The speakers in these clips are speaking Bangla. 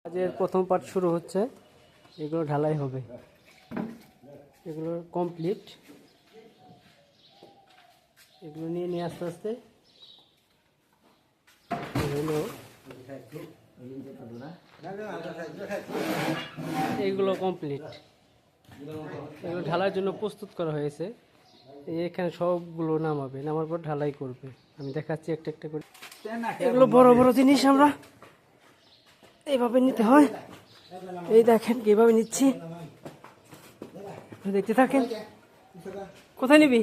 কাজের প্রথম পার্ট শুরু হচ্ছে। এগুলো ঢালাই হবে, এগুলো কমপ্লিট। এগুলো নিয়ে নিয়ে আস্তে আস্তে এইগুলো কমপ্লিট। এগুলো ঢালাইয়ের জন্য প্রস্তুত করা হয়েছে। এখানে সবগুলো নামাবে, নামার পর ঢালাই করবে। আমি দেখাচ্ছি একটা একটা করে। এগুলো বড় বড় জিনিস আমরা এইভাবে নিতে হয়। এই দেখেন কিভাবে নিচ্ছি, দেখতে থাকেন। কোথায় নিবি?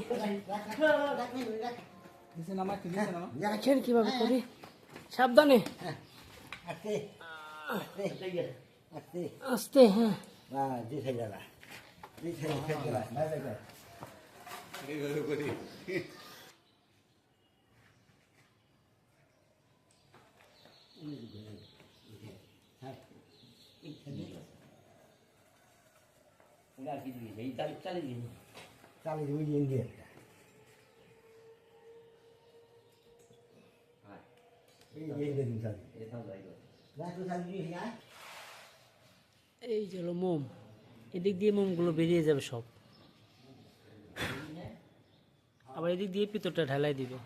দেখেন কিভাবে করি, সাবধানে আস্তে। হ্যাঁ এই যে হলো মোম, এদিক দিয়ে মোমগুলো বেরিয়ে যাবে সব। আবার এদিক দিয়ে পিতরটা ঢালাই দিবে।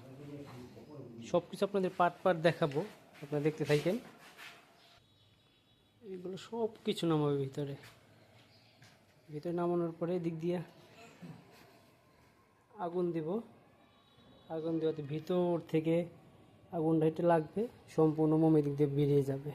সব কিছু আপনাদের পার্ট পার্ট দেখাবো, আপনারা দেখতে থাকেন। এগুলো সব কিছু নামাবে ভিতরে। ভিতরে নামানোর পরে এদিক দিয়ে আগুন দিব। আগুন দেওয়াতে ভিতর থেকে আগুনটা এটা লাগবে, সম্পূর্ণ মোম এদিক দিয়ে বেরিয়ে যাবে।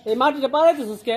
এই মাটিটা পালাইতেছিস কে?